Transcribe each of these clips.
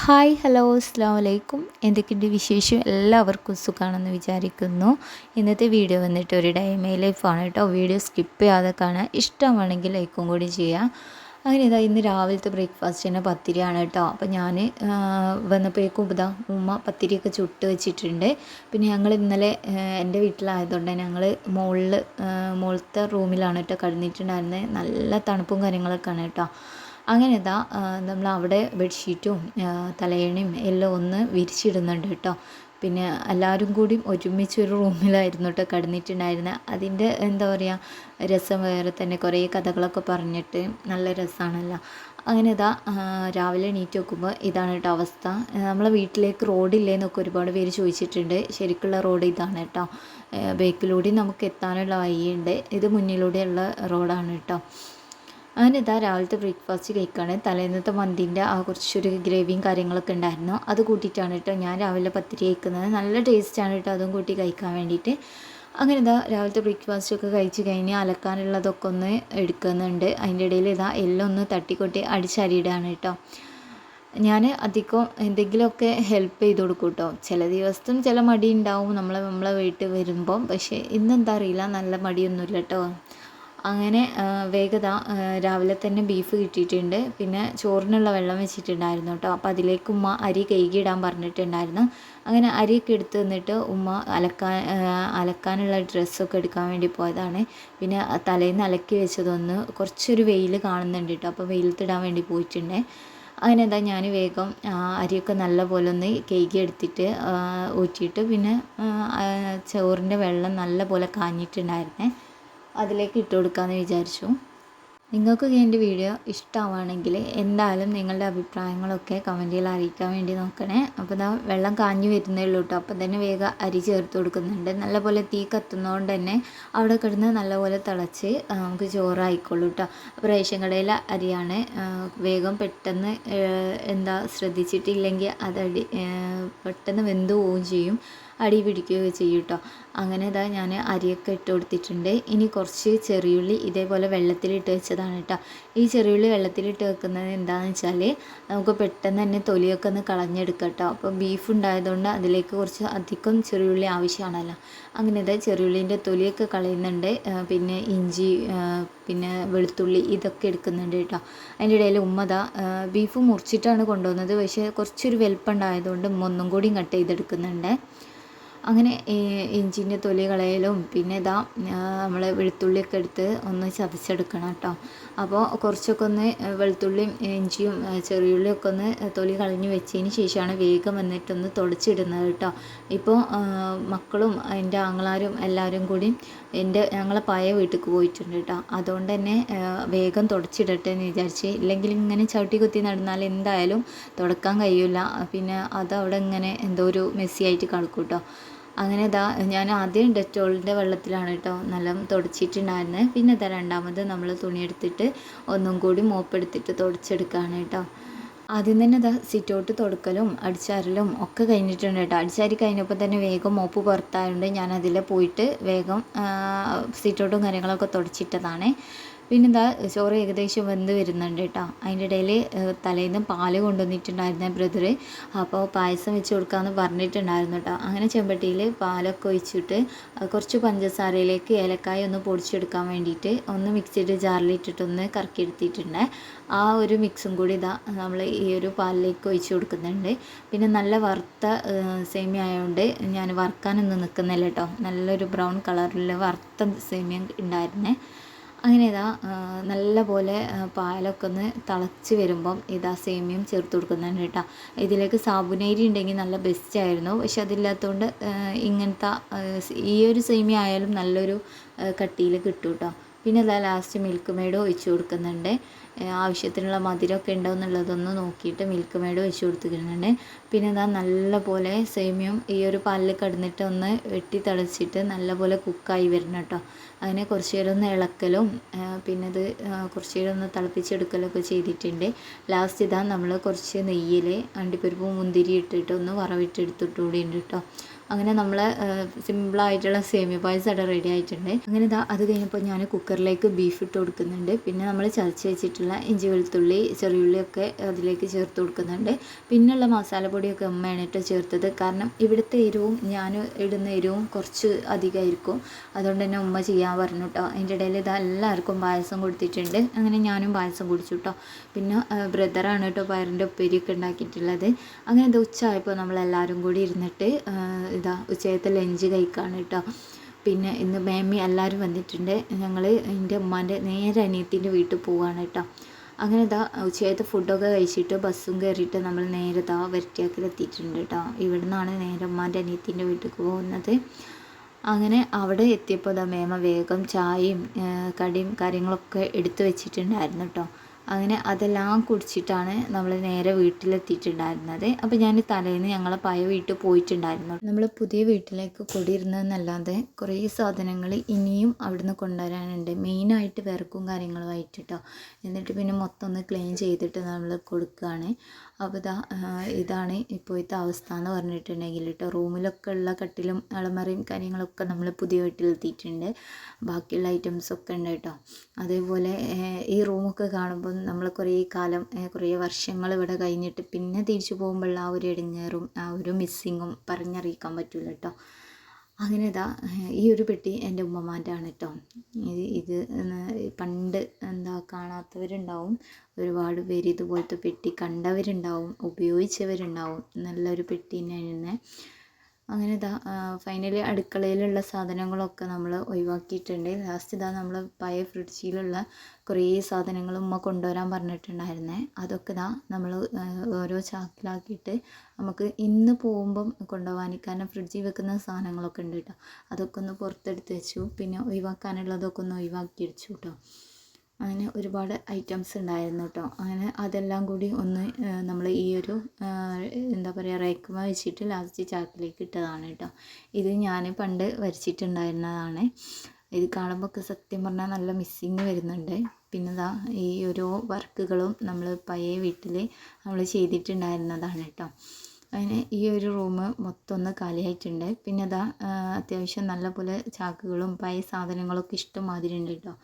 Hi hello അസ്സാം വലൈക്കും. എന്തൊക്കെയുണ്ട് വിശേഷം? എല്ലാവർക്കും സുഖമാണെന്ന് വിചാരിക്കുന്നു. ഇന്നത്തെ വീഡിയോ വന്നിട്ട് ഒരു ഡേ മൈ ലൈഫാണ് കേട്ടോ. വീഡിയോ സ്കിപ്പ് ചെയ്യാതെ കാണാൻ ഇഷ്ടമാണെങ്കിൽ ലൈക്കും കൂടി ചെയ്യാം. അങ്ങനെ ഇതാ ഇന്ന് രാവിലത്തെ ബ്രേക്ക്ഫാസ്റ്റിന് പത്തിരിയാണ് കേട്ടോ. അപ്പോൾ ഞാൻ വന്നപ്പോഴേക്കും ഇതാ ഉമ്മ പത്തിരിയൊക്കെ ചുട്ട് വെച്ചിട്ടുണ്ട്. പിന്നെ ഞങ്ങൾ ഇന്നലെ എൻ്റെ വീട്ടിലായതുകൊണ്ട് ഞങ്ങൾ മുകളിലത്തെ റൂമിലാണ് കേട്ടോ കിടന്നിട്ടുണ്ടായിരുന്നത്. നല്ല തണുപ്പും കാര്യങ്ങളൊക്കെയാണ് കേട്ടോ. അങ്ങനെ ഇതാ നമ്മൾ അവിടെ ബെഡ്ഷീറ്റും തലയണയും എല്ലാം ഒന്ന് വിരിച്ചിടുന്നുണ്ട് കേട്ടോ. പിന്നെ എല്ലാവരും കൂടി ഒരുമിച്ച് ഒരു റൂമിലായിരുന്നു കേട്ടോ കിടന്നിട്ടുണ്ടായിരുന്നത്. അതിൻ്റെ എന്താ പറയുക രസം വേറെ തന്നെ. കുറേ കഥകളൊക്കെ പറഞ്ഞിട്ട് നല്ല രസമാണല്ലോ. അങ്ങനെ ഇതാ രാവിലെ എണീറ്റ് നോക്കുമ്പോൾ ഇതാണ് കേട്ടോ അവസ്ഥ. നമ്മളെ വീട്ടിലേക്ക് റോഡില്ലേന്നൊക്കെ ഒരുപാട് പേര് ചോദിച്ചിട്ടുണ്ട്. ശരിക്കുള്ള റോഡ് ഇതാണ് കേട്ടോ. ബേക്കിലൂടെ നമുക്ക് എത്താനുള്ള വഴിയുണ്ട്. ഇത് മുന്നിലൂടെയുള്ള റോഡാണ് കേട്ടോ. അങ്ങനെ ഇതാ രാവിലത്തെ ബ്രേക്ക്ഫാസ്റ്റ് കഴിക്കുകയാണ്. തലേന്നത്തെ മന്തിൻ്റെ ആ കുറച്ചൊരു ഗ്രേവിയും കാര്യങ്ങളൊക്കെ ഉണ്ടായിരുന്നു. അത് കൂട്ടിയിട്ടാണ് കേട്ടോ ഞാൻ രാവിലെ പത്തിരി കഴിക്കുന്നത്. നല്ല ടേസ്റ്റാണ് കേട്ടോ അതും കൂട്ടി കഴിക്കാൻ വേണ്ടിയിട്ട്. അങ്ങനെ ഇതാ രാവിലത്തെ ബ്രേക്ക്ഫാസ്റ്റൊക്കെ കഴിച്ച് കഴിഞ്ഞ് അലക്കാനുള്ളതൊക്കെ ഒന്ന് എടുക്കുന്നുണ്ട്. അതിൻ്റെ ഇടയിൽ ഇതാ എല്ലാം ഒന്ന് തട്ടിക്കൊട്ടി അടിച്ചരിയിടാണ് കേട്ടോ. ഞാൻ അധികം എന്തെങ്കിലുമൊക്കെ ഹെൽപ്പ് ചെയ്ത് കൊടുക്കും കേട്ടോ. ചില ദിവസത്തും ചില മടി ഉണ്ടാവും നമ്മളെ വീട്ടിൽ വരുമ്പം. പക്ഷേ ഇന്നെന്താ അറിയില്ല, നല്ല മടിയൊന്നുമില്ല കേട്ടോ. അങ്ങനെ വേഗത രാവിലെ തന്നെ ബീഫ് കിട്ടിയിട്ടുണ്ട്. പിന്നെ ചോറിനുള്ള വെള്ളം വെച്ചിട്ടുണ്ടായിരുന്നു കേട്ടോ. അപ്പോൾ അതിലേക്ക് ഉമ്മ അരി കഴുകിയിടാൻ പറഞ്ഞിട്ടുണ്ടായിരുന്നു. അങ്ങനെ അരിയൊക്കെ എടുത്ത് തന്നിട്ട് ഉമ്മ അലക്കാനുള്ള ഡ്രസ്സൊക്കെ എടുക്കാൻ വേണ്ടി പോയതാണ്. പിന്നെ തലേന്ന് അലക്കി വെച്ചതൊന്ന് കുറച്ചൊരു വെയിൽ കാണുന്നുണ്ട് കേട്ടോ. അപ്പോൾ വെയിലത്തിടാൻ വേണ്ടി പോയിട്ടുണ്ട്. അങ്ങനെ എന്താ ഞാൻ വേഗം അരിയൊക്കെ നല്ല പോലെ ഒന്ന് കഴുകി എടുത്തിട്ട് ഊറ്റിയിട്ട് പിന്നെ ചോറിൻ്റെ വെള്ളം നല്ല പോലെ കാഞ്ഞിട്ടുണ്ടായിരുന്നേ, അതിലേക്ക് ഇട്ട് കൊടുക്കാമെന്ന് വിചാരിച്ചു. നിങ്ങൾക്കൊക്കെ എൻ്റെ വീഡിയോ ഇഷ്ടമാണെങ്കിൽ എന്തായാലും നിങ്ങളുടെ അഭിപ്രായങ്ങളൊക്കെ കമൻറ്റിൽ അറിയിക്കാൻ വേണ്ടി നോക്കണേ. അപ്പോൾ ഇതാ വെള്ളം കാഞ്ഞു വരുന്നേ ഉള്ളൂ കേട്ടോ. അപ്പം തന്നെ വേഗം അരി ചേർത്ത് കൊടുക്കുന്നുണ്ട്. നല്ലപോലെ തീ കത്തുന്നതുകൊണ്ട് തന്നെ അവിടെ കിടന്ന് നല്ലപോലെ തിളച്ച് നമുക്ക് ചോറായിക്കോളൂ കേട്ടോ. അപ്പോൾ റേഷൻ കടയിലെ അരിയാണ്. വേഗം പെട്ടെന്ന് ശ്രദ്ധിച്ചിട്ടില്ലെങ്കിൽ അത് പെട്ടെന്ന് വെന്ത് പോവുകയും ചെയ്യും, അടി പിടിക്കുകയൊക്കെ ചെയ്യും കേട്ടോ. അങ്ങനെ ഇതാ ഞാൻ അരിയൊക്കെ ഇട്ട് കൊടുത്തിട്ടുണ്ട്. ഇനി കുറച്ച് ചെറിയുള്ളി ഇതേപോലെ വെള്ളത്തിലിട്ട് വെച്ചതാണ് കേട്ടോ. ഈ ചെറിയുള്ളി വെള്ളത്തിലിട്ട് വെക്കുന്നത് എന്താണെന്ന് വെച്ചാൽ നമുക്ക് പെട്ടെന്ന് തന്നെ തൊലിയൊക്കെ ഒന്ന് കളഞ്ഞെടുക്കാം കേട്ടോ. അപ്പോൾ ബീഫ് ഉണ്ടായതുകൊണ്ട് അതിലേക്ക് കുറച്ച് അധികം ചെറിയുള്ളി ആവശ്യമാണല്ലോ. അങ്ങനെ ഇതാ ചെറിയുള്ളീൻ്റെ തൊലിയൊക്കെ കളയുന്നുണ്ട്. പിന്നെ ഇഞ്ചി പിന്നെ വെളുത്തുള്ളി ഇതൊക്കെ എടുക്കുന്നുണ്ട് കേട്ടോ. അതിൻ്റെ ഇടയിൽ ഉമ്മ ബീഫ് മുറിച്ചിട്ടാണ് കൊണ്ടുവന്നത്. പക്ഷേ കുറച്ചൊരു വലിപ്പമുണ്ടായതുകൊണ്ട് ഉമ്മ ഒന്നും കൂടി കട്ട് ചെയ്തെടുക്കുന്നുണ്ട്. അങ്ങനെ ഇഞ്ചിൻ്റെ തൊലി കളയലും പിന്നെ നമ്മൾ വെളുത്തുള്ളിയൊക്കെ എടുത്ത് ഒന്ന് ചതച്ചെടുക്കണം കേട്ടോ. അപ്പോൾ കുറച്ചൊക്കെ ഒന്ന് വെളുത്തുള്ളിയും ഇഞ്ചിയും ചെറിയുള്ളിയൊക്കെ ഒന്ന് തൊലി കളഞ്ഞ് വെച്ചതിന് ശേഷമാണ് വേഗം വന്നിട്ടൊന്ന് തുടച്ചിടുന്നത് കേട്ടോ. ഇപ്പോൾ മക്കളും എൻ്റെ ആങ്ങളാരും എല്ലാവരും കൂടി ഞങ്ങളെ പഴയ വീട്ടിലേക്ക് പോയിട്ടുണ്ട് കേട്ടോ. അതുകൊണ്ട് തന്നെ വേഗം തുടച്ചിടട്ടെ എന്ന് വിചാരിച്ച്. ഇല്ലെങ്കിൽ ഇങ്ങനെ ചവിട്ടി കുത്തി നടന്നാൽ എന്തായാലും തുടക്കാൻ കഴിയില്ല. പിന്നെ അതവിടെ ഇങ്ങനെ എന്തോ ഒരു മെസ്സിയായിട്ട് കിടക്കും കേട്ടോ. അങ്ങനെ ഞാൻ ആദ്യം ഡെറ്റോളിൻ്റെ വെള്ളത്തിലാണ് കേട്ടോ നല്ല തുടച്ചിട്ടുണ്ടായിരുന്നത്. പിന്നെ രണ്ടാമത് നമ്മൾ തുണിയെടുത്തിട്ട് ഒന്നും കൂടി മോപ്പെടുത്തിട്ട് തുടച്ചെടുക്കുകയാണ് കേട്ടോ. ആദ്യം തന്നെ സിറ്റൗട്ട് തുടക്കലും അടിച്ചാരലും ഒക്കെ കഴിഞ്ഞിട്ടുണ്ട് കേട്ടോ. അടിച്ചാരി കഴിഞ്ഞപ്പോൾ തന്നെ വേഗം മോപ്പ് പുറത്തായതുകൊണ്ട് ഞാൻ അതിൽ പോയിട്ട് വേഗം സിറ്റൗട്ടും കാര്യങ്ങളൊക്കെ തുടച്ചിട്ടതാണ്. പിന്നെ ചോറ് ഏകദേശം വെന്ത് വരുന്നുണ്ട് കേട്ടോ. അതിൻ്റെ ഇടയിൽ തലേന്ന് പാല് കൊണ്ടുവന്നിട്ടുണ്ടായിരുന്ന ബ്രദർ. അപ്പോൾ പായസം വെച്ച് കൊടുക്കാമെന്ന് പറഞ്ഞിട്ടുണ്ടായിരുന്നു കേട്ടോ. അങ്ങനെ ചെമ്പട്ടിയിൽ പാലൊക്കെ ഒഴിച്ചിട്ട് കുറച്ച് പഞ്ചസാരയിലേക്ക് ഏലക്കായ ഒന്ന് പൊടിച്ചെടുക്കാൻ വേണ്ടിയിട്ട് ഒന്ന് മിക്സിയുടെ ജാറിലിട്ടിട്ടൊന്ന് കറക്കിയെടുത്തിട്ടുണ്ട്. ആ ഒരു മിക്സും കൂടി നമ്മൾ ഈ ഒരു പാലിലേക്ക് ഒഴിച്ച് കൊടുക്കുന്നുണ്ട്. പിന്നെ നല്ല വറുത്ത സേമിയ ആയതുകൊണ്ട് ഞാൻ വറുക്കാനൊന്നും നിൽക്കുന്നില്ല കേട്ടോ. നല്ലൊരു ബ്രൗൺ കളറിൽ വറുത്ത സേമിയ ഉണ്ടായിരുന്നേ. അങ്ങനെ നല്ല പോലെ പാലൊക്കെ ഒന്ന് തിളച്ച് വരുമ്പം സേമിയം ചേർത്ത് കൊടുക്കുന്നുണ്ട് കേട്ടോ. ഇതിലേക്ക് സാബുനരി ഉണ്ടെങ്കിൽ നല്ല ബെസ്റ്റ് ആയിരുന്നു. പക്ഷെ അതില്ലാത്തതുകൊണ്ട് ഇങ്ങനത്തെ ഈ ഒരു സേമിയ ആയാലും നല്ലൊരു കട്ടിയിൽ കിട്ടും കേട്ടോ. പിന്നെ ലാസ്റ്റ് മിൽക്ക് മെയ്ഡ് ഒഴിച്ച് കൊടുക്കുന്നുണ്ട്. ആവശ്യത്തിനുള്ള മധുരമൊക്കെ ഉണ്ടോ എന്നുള്ളതൊന്ന് നോക്കിയിട്ട് മിൽക്ക് മെയ്ഡ് ഒഴിച്ച് കൊടുത്തിട്ടുണ്ട്. പിന്നെ നല്ല പോലെ സേമിയം ഈ ഒരു പാലിൽ കിടന്നിട്ട് ഒന്ന് വെട്ടി തിളച്ചിട്ട് നല്ല പോലെ കുക്കായി വരണം കേട്ടോ. അതിനെ കുറച്ച് നേരം ഒന്ന് ഇളക്കലും പിന്നെ കുറച്ച് നേരം ഒന്ന് തിളപ്പിച്ചെടുക്കലൊക്കെ ചെയ്തിട്ടുണ്ട്. ലാസ്റ്റ് നമ്മൾ കുറച്ച് നെയ്യിൽ അണ്ടിപ്പരിപ്പ് മുന്തിരി ഇട്ടിട്ട് ഒന്ന് വറവിട്ടെടുത്തിട്ട് കൂടി ഉണ്ട് കേട്ടോ. അങ്ങനെ നമ്മളെ സിമ്പിളായിട്ടുള്ള സേമിയ പായസം അവിടെ റെഡി ആയിട്ടുണ്ട്. അങ്ങനെ ഇതാ അത് കഴിഞ്ഞപ്പോൾ ഞാൻ കുക്കറിലേക്ക് ബീഫ് ഇട്ട് കൊടുക്കുന്നുണ്ട്. പിന്നെ നമ്മൾ ചതച്ച് വെച്ചിട്ടുള്ള ഇഞ്ചി വെളുത്തുള്ളി ചെറിയുള്ളിയൊക്കെ അതിലേക്ക് ചേർത്ത് കൊടുക്കുന്നുണ്ട്. പിന്നെയുള്ള മസാലപ്പൊടിയൊക്കെ ഉമ്മയാണ് കേട്ടോ ചേർത്തത്. കാരണം ഇവിടുത്തെ എരിവും ഞാൻ ഇടുന്ന എരിവും കുറച്ച് അധികമായിരിക്കും. അതുകൊണ്ട് തന്നെ ഉമ്മ ചെയ്യാൻ പറഞ്ഞു കേട്ടോ. അതിൻ്റെ ഇടയിൽ ഇത് എല്ലാവർക്കും പായസം കൊടുത്തിട്ടുണ്ട്. അങ്ങനെ ഞാനും പായസം കുടിച്ചു കേട്ടോ. പിന്നെ ബ്രദറാണ് കേട്ടോ പയറിൻ്റെ ഉപ്പേരിയൊക്കെ ഉണ്ടാക്കിയിട്ടുള്ളത്. അങ്ങനെ ഇത് ഉച്ചയായപ്പോൾ നമ്മളെല്ലാവരും കൂടി ഇരുന്നിട്ട് ഇതാ ഉച്ചയത്തെ ലഞ്ച് കഴിക്കുകയാണ് കേട്ടോ. പിന്നെ ഇന്ന് മേമ്മി എല്ലാവരും വന്നിട്ടുണ്ട്. ഞങ്ങൾ എൻ്റെ ഉമ്മാൻ്റെ നേരെ അനിയത്തിൻ്റെ വീട്ടിൽ പോവുകയാണ് കേട്ടോ. അങ്ങനെ ഇതാ ഉച്ചയത്തെ ഫുഡൊക്കെ കഴിച്ചിട്ട് ബസ്സും കയറിയിട്ട് നമ്മൾ നേരെ ഇതാ വരട്ടിയാക്കിലെത്തിയിട്ടുണ്ട് കേട്ടോ. ഇവിടെ നിന്നാണ് നേരെ ഉമ്മാൻ്റെ അനിയത്തിൻ്റെ വീട്ടിലേക്ക് പോകുന്നത്. അങ്ങനെ അവിടെ എത്തിയപ്പോൾ ഇതാ മേമ വേഗം ചായയും കടിയും കാര്യങ്ങളൊക്കെ എടുത്തു വെച്ചിട്ടുണ്ടായിരുന്നു കേട്ടോ. അങ്ങനെ അതെല്ലാം കുടിച്ചിട്ടാണ് നമ്മൾ നേരെ വീട്ടിലെത്തിയിട്ടുണ്ടായിരുന്നത്. അപ്പോൾ ഞാൻ തലേന്ന് ഞങ്ങളെ പഴയ വീട്ടിൽ പോയിട്ടുണ്ടായിരുന്നു. നമ്മൾ പുതിയ വീട്ടിലേക്ക് കുടിയിരുന്നതെന്നല്ലാതെ കുറേ സാധനങ്ങൾ ഇനിയും അവിടുന്ന് കൊണ്ടുവരാനുണ്ട്. മെയിനായിട്ട് വിറക്കും കാര്യങ്ങളുമായിട്ട് കേട്ടോ. എന്നിട്ട് പിന്നെ മൊത്തം ഒന്ന് ക്ലീൻ ചെയ്തിട്ട് നമ്മൾ കൊടുക്കുകയാണ്. അപ്പോൾ ഇതാണ് ഇപ്പോഴത്തെ അവസ്ഥ എന്ന് പറഞ്ഞിട്ടുണ്ടെങ്കിൽ കേട്ടോ. റൂമിലൊക്കെ ഉള്ള കട്ടിലും അലമാരയും കാര്യങ്ങളൊക്കെ നമ്മൾ പുതിയ വീട്ടിലെത്തിയിട്ടുണ്ട്. ബാക്കിയുള്ള ഐറ്റംസൊക്കെ ഉണ്ട് കേട്ടോ. അതേപോലെ ഈ റൂമൊക്കെ കാണുമ്പോൾ നമ്മൾ കുറേ കാലം കുറേ വർഷങ്ങൾ ഇവിടെ കഴിഞ്ഞിട്ട് പിന്നെ തിരിച്ചു പോകുമ്പോഴുള്ള ആ ഒരു ഇടങ്ങേറും ആ ഒരു മിസ്സിങ്ങും പറഞ്ഞറിയിക്കാൻ പറ്റില്ല കേട്ടോ. അങ്ങനെ ഈ ഒരു പെട്ടി എൻ്റെ ഉമ്മമാൻ്റെ ആണ് കേട്ടോ. ഇത് പണ്ട് കാണാത്തവരുണ്ടാവും, ഒരുപാട് പേര് ഇതുപോലത്തെ പെട്ടി കണ്ടവരുണ്ടാവും, ഉപയോഗിച്ചവരുണ്ടാവും. നല്ലൊരു പെട്ടി തന്നെയാണ്. അങ്ങനെ ഫൈനലി അടുക്കളയിലുള്ള സാധനങ്ങളൊക്കെ നമ്മൾ ഒഴിവാക്കിയിട്ടുണ്ട്. ലാസ്റ്റ് നമ്മൾ പഴയ ഫ്രിഡ്ജിലുള്ള കുറേ സാധനങ്ങൾ ഉമ്മ കൊണ്ടുവരാൻ പറഞ്ഞിട്ടുണ്ടായിരുന്നേ. അതൊക്കെ നമ്മൾ ഓരോ ചാക്കിലാക്കിയിട്ട് നമുക്ക് ഇന്ന് പോകുമ്പം കൊണ്ടുപോകാൻ, കാരണം ഫ്രിഡ്ജിൽ വെക്കുന്ന സാധനങ്ങളൊക്കെ ഉണ്ട് കേട്ടോ. അതൊക്കെ ഒന്ന് പുറത്തെടുത്ത് വെച്ചു. പിന്നെ ഒഴിവാക്കാനുള്ളതൊക്കെ ഒന്ന് ഒഴിവാക്കി വെച്ചു കേട്ടോ. അങ്ങനെ ഒരുപാട് ഐറ്റംസ് ഉണ്ടായിരുന്നു കേട്ടോ. അങ്ങനെ അതെല്ലാം കൂടി ഒന്ന് നമ്മൾ ഈ ഒരു റേക്കുമ വെച്ചിട്ട് ലാസ്റ്റ് ചാക്കിലേക്ക് ഇട്ടതാണ് കേട്ടോ. ഇത് ഞാൻ പണ്ട് വരച്ചിട്ടുണ്ടായിരുന്നതാണ്. ഇത് കാണുമ്പോൾ ഒക്കെ സത്യം പറഞ്ഞാൽ നല്ല മിസ്സിങ് വരുന്നുണ്ട്. പിന്നെ ഈ ഓരോ വർക്കുകളും നമ്മൾ പഴയ വീട്ടിൽ നമ്മൾ ചെയ്തിട്ടുണ്ടായിരുന്നതാണ് കേട്ടോ. അങ്ങനെ ഈ ഒരു റൂം മൊത്തം ഒന്ന് കാലിയായിട്ടുണ്ട്. പിന്നെ അത്യാവശ്യം നല്ലപോലെ ചാക്കുകളും പഴയ സാധനങ്ങളൊക്കെ ഇഷ്ടംമാതിരി ഉണ്ട് കേട്ടോ.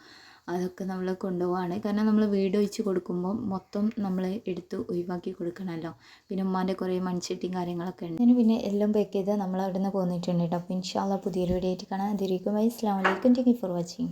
അതൊക്കെ നമ്മൾ കൊണ്ടുപോവാണ്. കാരണം നമ്മൾ വീട് വെച്ച് കൊടുക്കുമ്പോൾ മൊത്തം നമ്മൾ എടുത്ത് ഒഴിവാക്കി കൊടുക്കണമല്ലോ. പിന്നെ ഉമ്മാൻ്റെ കുറേ മൺചട്ടിയും കാര്യങ്ങളൊക്കെ ഉണ്ട്. പിന്നെ എല്ലാം പാക്ക് ചെയ്ത് നമ്മൾ അവിടെ നിന്ന് പോന്നിട്ടുണ്ട് കേട്ടോ. അപ്പോൾ ഇൻഷാ അല്ലാഹ് പുതിയൊരു വീഡിയോ ആയിട്ട് കാണാം. അതിരിക്കും. അസ്സലാമു അലൈക്കും. Thank you for watching.